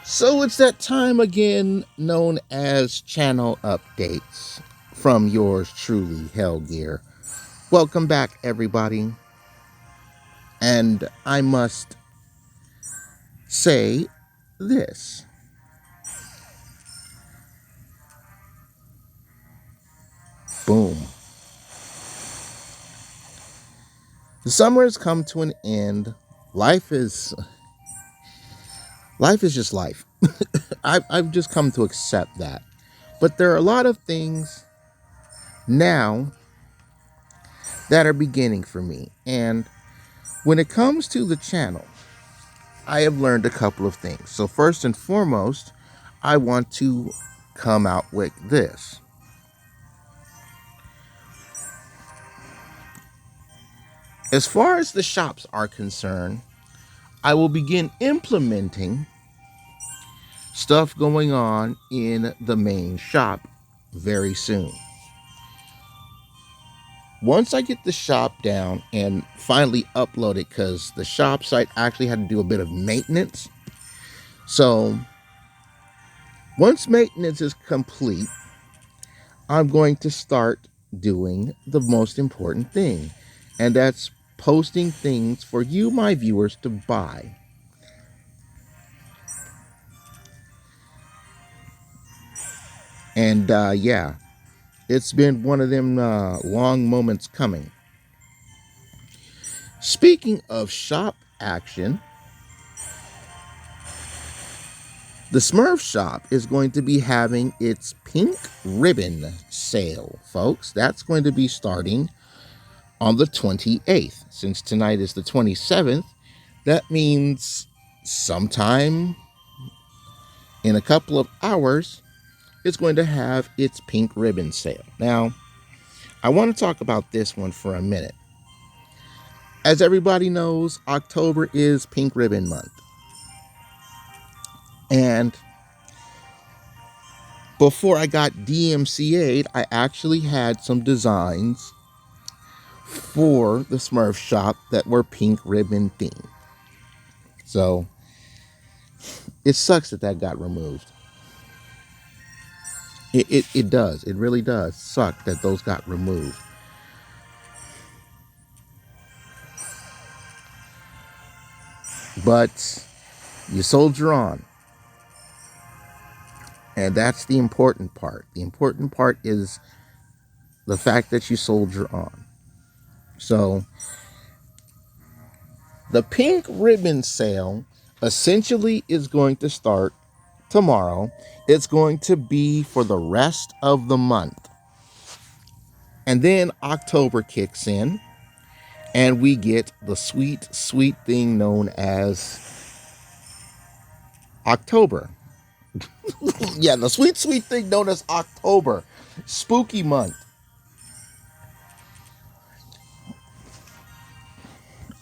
So it's that time again, known as channel updates from yours truly, Hellgear. Welcome back, everybody. And I must say this. Boom. The summer has come to an end. Life is just life. I've just come to accept that. But there are a lot of things now that are beginning for me. And when it comes to the channel, I have learned a couple of things. So first and foremost, I want to come out with this. As far as the shops are concerned, I will begin implementing stuff going on in the main shop very soon. Once I get the shop down and finally upload it, because the shop site actually had to do a bit of maintenance. So once maintenance is complete, I'm going to start doing the most important thing, and that's posting things for you, my viewers, to buy. And yeah, it's been one of them long moments coming. Speaking of shop action, the Smurf shop is going to be having its pink ribbon sale, folks. That's going to be starting on the 28th. Since tonight is the 27th, that means sometime in a couple of hours, it's going to have its pink ribbon sale. Now, I want to talk about this one for a minute. As everybody knows, October is Pink Ribbon Month. And before I got DMCA'd, I actually had some designs for the Smurf shop that were pink ribbon themed. So it sucks that got removed. It does. It really does suck that those got removed. But you soldier on. And that's the important part. The important part is the fact that you soldier on. So the pink ribbon sale essentially is going to start tomorrow. It's going to be for the rest of the month. And then October kicks in, and we get the sweet, sweet thing known as October. Yeah, the sweet, sweet thing known as October. Spooky month.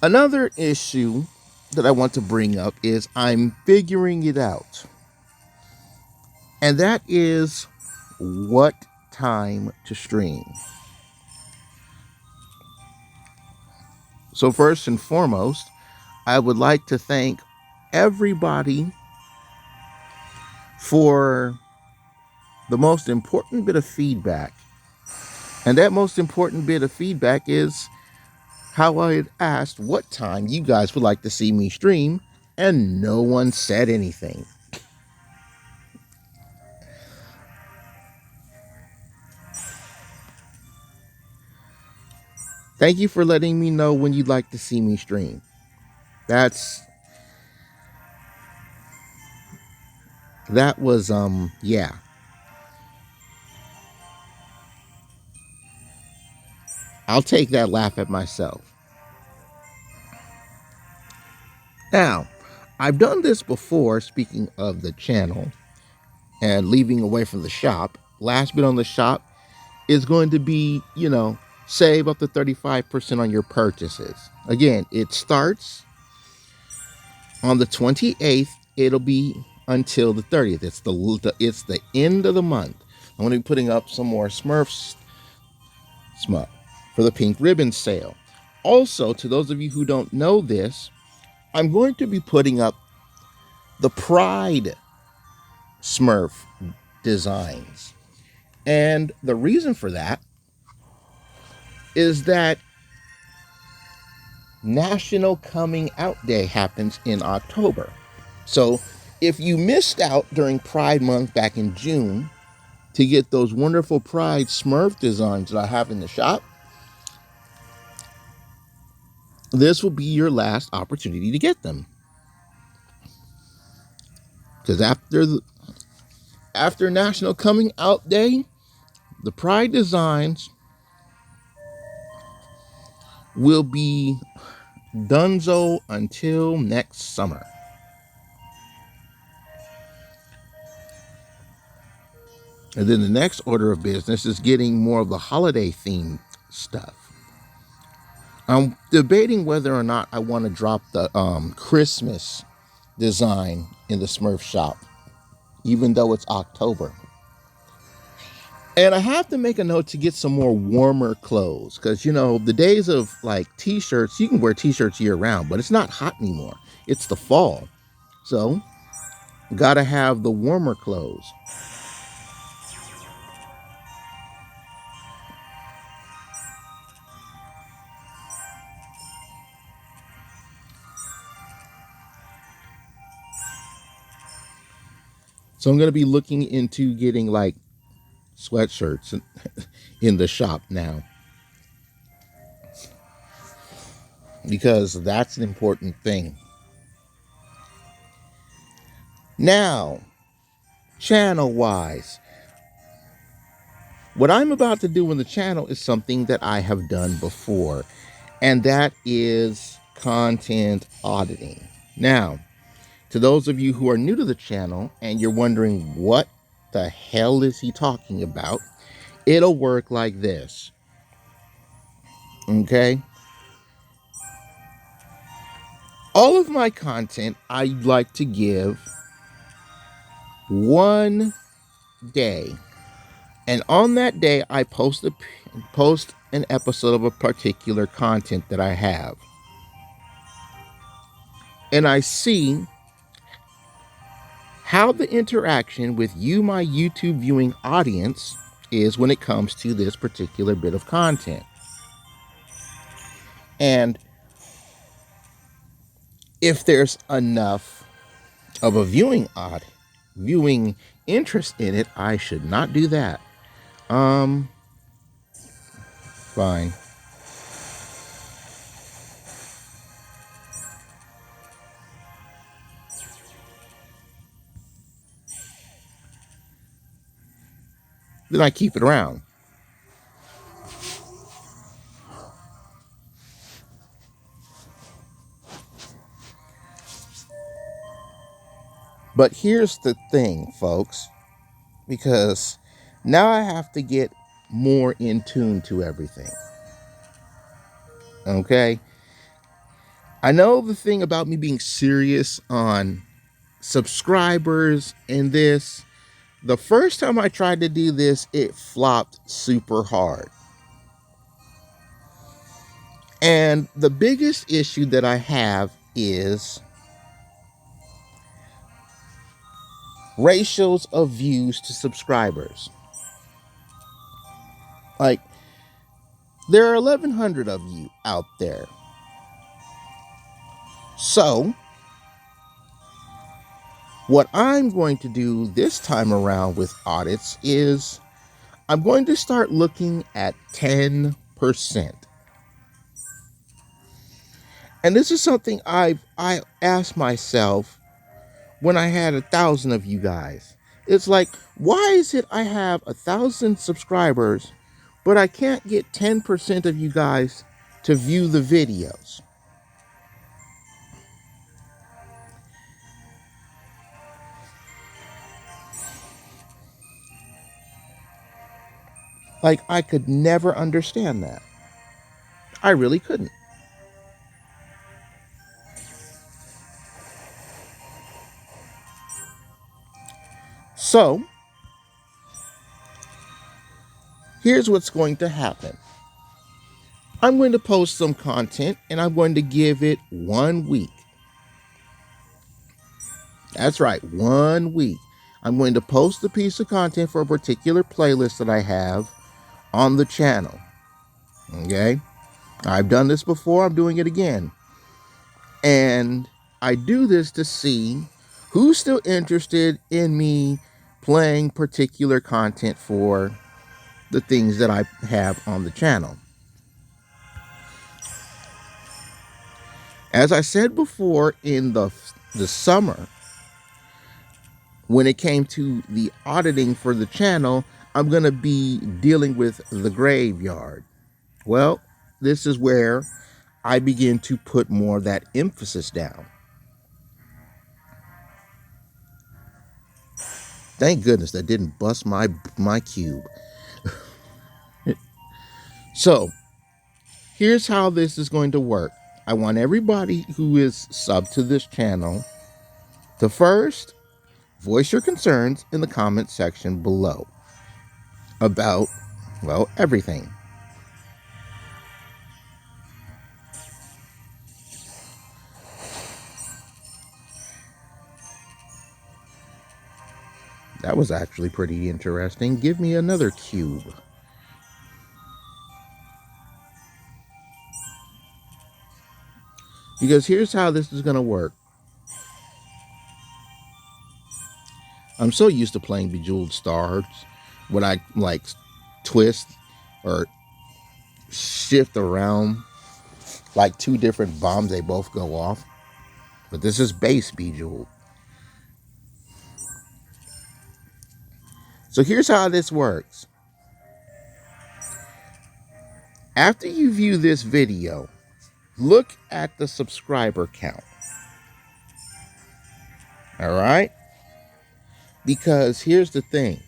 Another issue that I want to bring up is I'm figuring it out. And that is what time to stream. So first and foremost, I would like to thank everybody for the most important bit of feedback. And that most important bit of feedback is how I had asked what time you guys would like to see me stream, and no one said anything. Thank you for letting me know when you'd like to see me stream. That was, yeah. I'll take that laugh at myself. Now, I've done this before, speaking of the channel and leaving away from the shop. Last bit on the shop is going to be, save up to 35% on your purchases. Again, it starts on the 28th. It'll be until the 30th. It's the end of the month. I'm going to be putting up some more Smurfs for the pink ribbon sale. Also, to those of you who don't know this, I'm going to be putting up the Pride Smurf designs. And the reason for that is that National Coming Out Day happens in October. So if you missed out during Pride Month back in June to get those wonderful Pride Smurf designs that I have in the shop, this will be your last opportunity to get them. Because after National Coming Out Day, the Pride designs will be donezo until next summer. And then the next order of business is getting more of the holiday themed stuff. I'm debating whether or not I want to drop the Christmas design in the Smurf shop, even though it's October. And I have to make a note to get some more warmer clothes because, you know, the days of like t-shirts, you can wear t-shirts year round, but it's not hot anymore. It's the fall. So, gotta have the warmer clothes. So I'm going to be looking into getting like sweatshirts in the shop now, because that's an important thing. Now, channel wise, what I'm about to do in the channel is something that I have done before, and that is content auditing. Now, to those of you who are new to the channel and you're wondering what the hell is he talking about, it'll work like this. Okay? All of my content, I like to give one day. And on that day, I post an episode of a particular content that I have. And I see how the interaction with you, my YouTube viewing audience, is when it comes to this particular bit of content. And if there's enough of a viewing interest in it, I should not do that. Fine. Then I keep it around. But here's the thing, folks, because now I have to get more in tune to everything. Okay? I know the thing about me being serious on subscribers and this. The first time I tried to do this, it flopped super hard. And the biggest issue that I have is ratios of views to subscribers. Like, there are 1,100 of you out there. So, what I'm going to do this time around with audits is I'm going to start looking at 10%. And this is something I asked myself when I had 1,000 of you guys. It's like, why is it I have 1,000 subscribers, but I can't get 10% of you guys to view the videos? Like, I could never understand that. I really couldn't. So, here's what's going to happen. I'm going to post some content and I'm going to give it 1 week. That's right, 1 week. I'm going to post the piece of content for a particular playlist that I have on the channel. Okay? I've done this before, I'm doing it again. And I do this to see who's still interested in me playing particular content for the things that I have on the channel. As I said before, in the summer, when it came to the auditing for the channel, I'm going to be dealing with the graveyard. Well, this is where I begin to put more of that emphasis down. Thank goodness that didn't bust my cube. So here's how this is going to work. I want everybody who is sub to this channel to first voice your concerns in the comment section below about, well, everything. That was actually pretty interesting. Give me another cube. Because here's how this is going to work. I'm so used to playing Bejeweled Stars when I like twist or shift around like two different bombs, they both go off. But this is base Bejeweled. So here's how this works. After you view this video, look at the subscriber count. All right? Because here's the thing.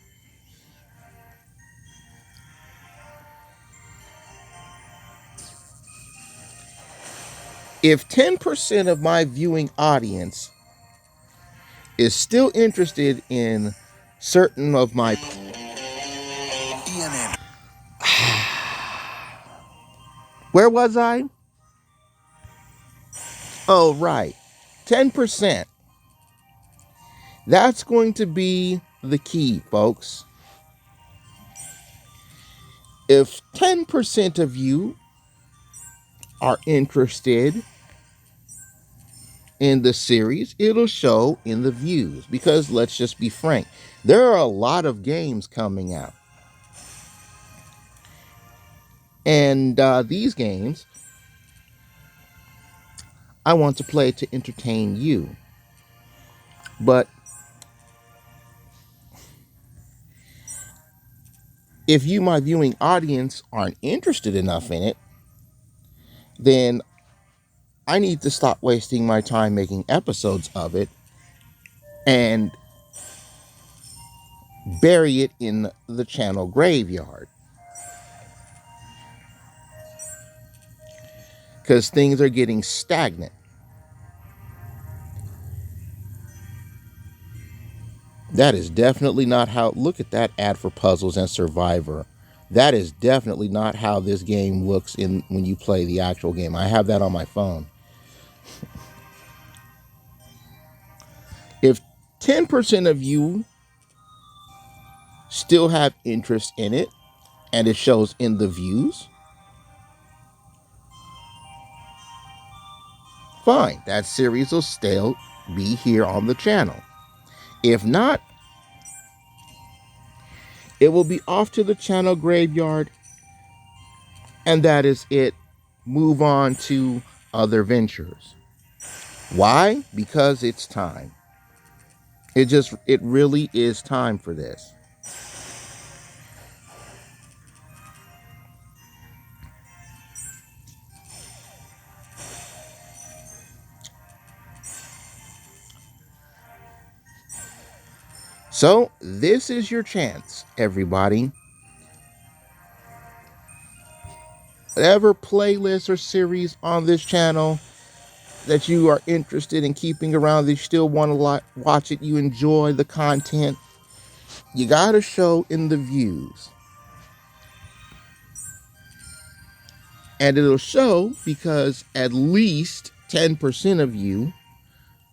If 10% of my viewing audience is still interested in certain of my... Where was I? Oh, right. 10%. That's going to be the key, folks. If 10% of you are interested in the series, it'll show in the views. Because let's just be frank, there are a lot of games coming out. And these games, I want to play to entertain you. But if you, my viewing audience, aren't interested enough in it, then I need to stop wasting my time making episodes of it and bury it in the channel graveyard. Because things are getting stagnant. That is definitely not how... Look at that ad for Puzzles and Survivor. That is definitely not how this game looks in when you play the actual game. I have that on my phone. If 10% of you still have interest in it and it shows in the views, fine. That series will still be here on the channel. If not, it will be off to the channel graveyard, and that is it. Move on to other ventures. Why? Because it's time. It really is time for this. So this is your chance, everybody. Whatever playlist or series on this channel that you are interested in keeping around, that you still want to watch it, you enjoy the content, you got to show in the views. And it'll show because at least 10% of you,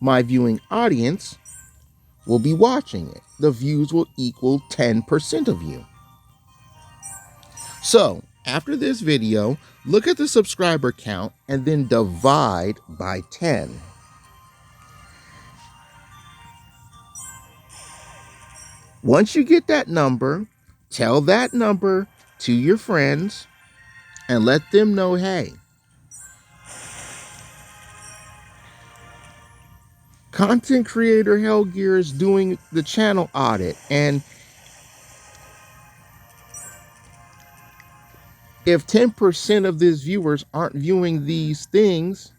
my viewing audience, will be watching it. The views will equal 10% of you. So after this video, look at the subscriber count and then divide by 10. Once you get that number, tell that number to your friends and let them know, hey, content creator h3llg3ar is doing the channel audit, and if 10% of these viewers aren't viewing these things,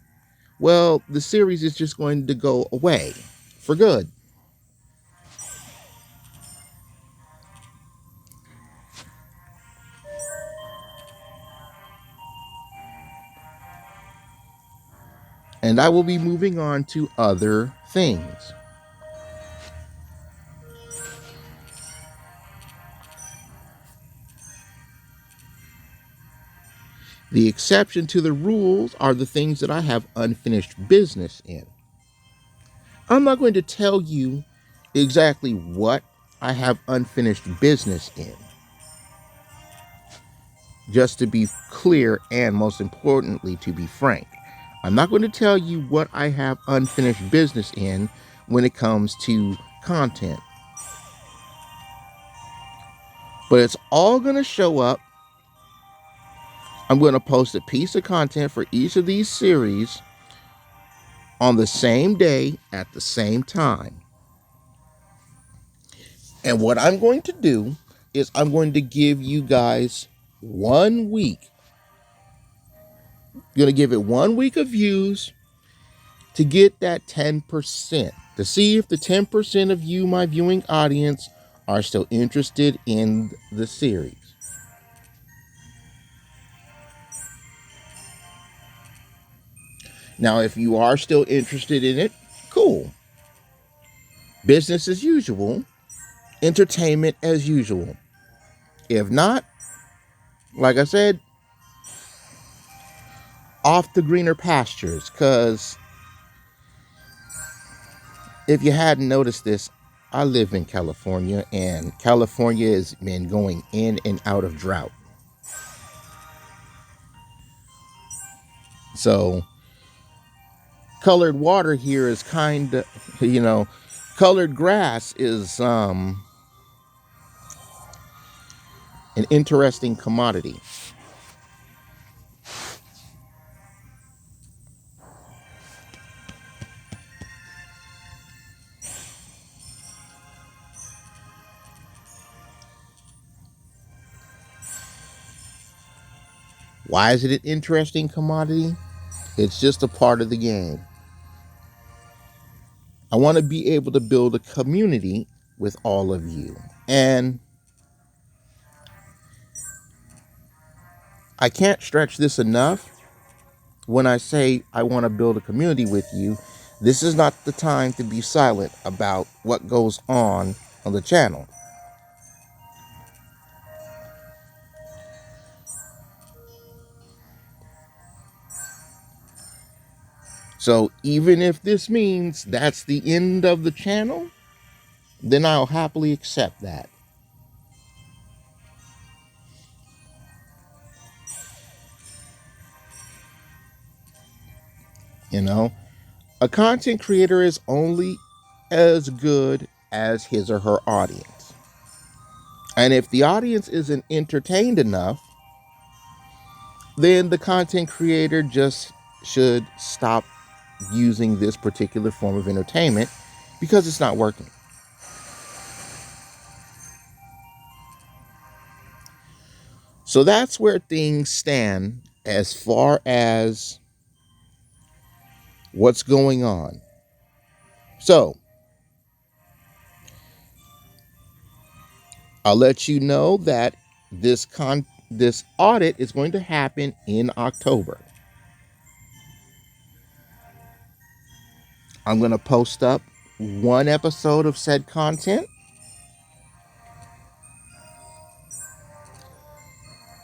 well, the series is just going to go away for good. And I will be moving on to other things. The exception to the rules are the things that I have unfinished business in. I'm not going to tell you exactly what I have unfinished business in. Just to be clear, and most importantly, to be frank, I'm not going to tell you what I have unfinished business in when it comes to content. But it's all going to show up. I'm going to post a piece of content for each of these series on the same day at the same time. And what I'm going to do is I'm going to give you guys 1 week. I'm going to give it 1 week of views to get that 10%, to see if the 10% of you, my viewing audience, are still interested in the series. Now, if you are still interested in it, cool. Business as usual, entertainment as usual. If not, like I said, off to greener pastures, because if you hadn't noticed this, I live in California, and California has been going in and out of drought. So colored water here is kind of, colored grass is an interesting commodity. Why is it an interesting commodity? It's just a part of the game. I want to be able to build a community with all of you. And I can't stretch this enough when I say I want to build a community with you. This is not the time to be silent about what goes on the channel. So even if this means that's the end of the channel, then I'll happily accept that. A content creator is only as good as his or her audience. And if the audience isn't entertained enough, then the content creator just should stop using this particular form of entertainment because it's not working. So that's where things stand as far as what's going on. So I'll let you know that this audit is going to happen in October. I'm going to post up 1 episode of said content.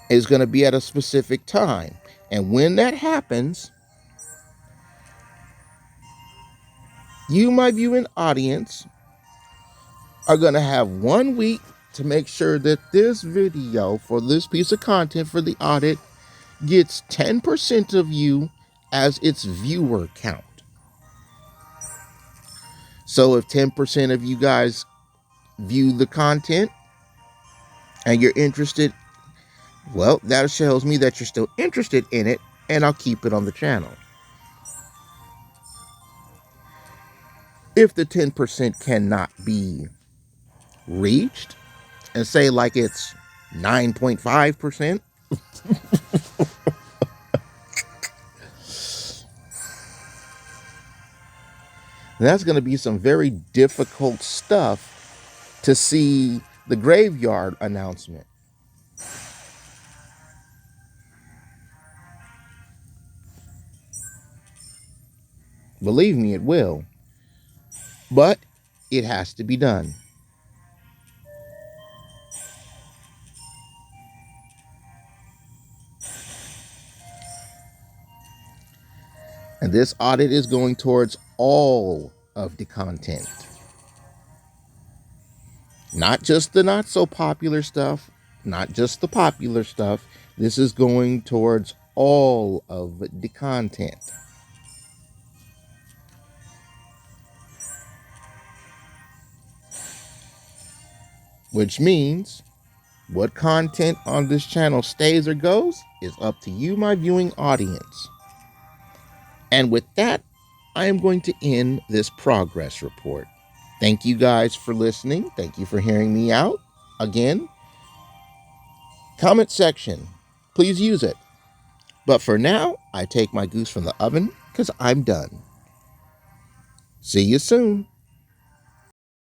It's going to be at a specific time. And when that happens, you, my viewing audience, are going to have 1 week to make sure that this video for this piece of content for the audit gets 10% of you as its viewer count. So if 10% of you guys view the content and you're interested, well, that shows me that you're still interested in it, and I'll keep it on the channel. If the 10% cannot be reached, and say like it's 9.5%, that's going to be some very difficult stuff to see the graveyard announcement. Believe me, it will. But it has to be done. And this audit is going towards all of the content. Not just the not so popular stuff, not just the popular stuff. This is going towards all of the content. Which means what content on this channel stays or goes is up to you, my viewing audience. And with that, I am going to end this progress report. Thank you guys for listening. Thank you for hearing me out. Again, comment section, please use it. But for now, I take my goose from the oven because I'm done. See you soon.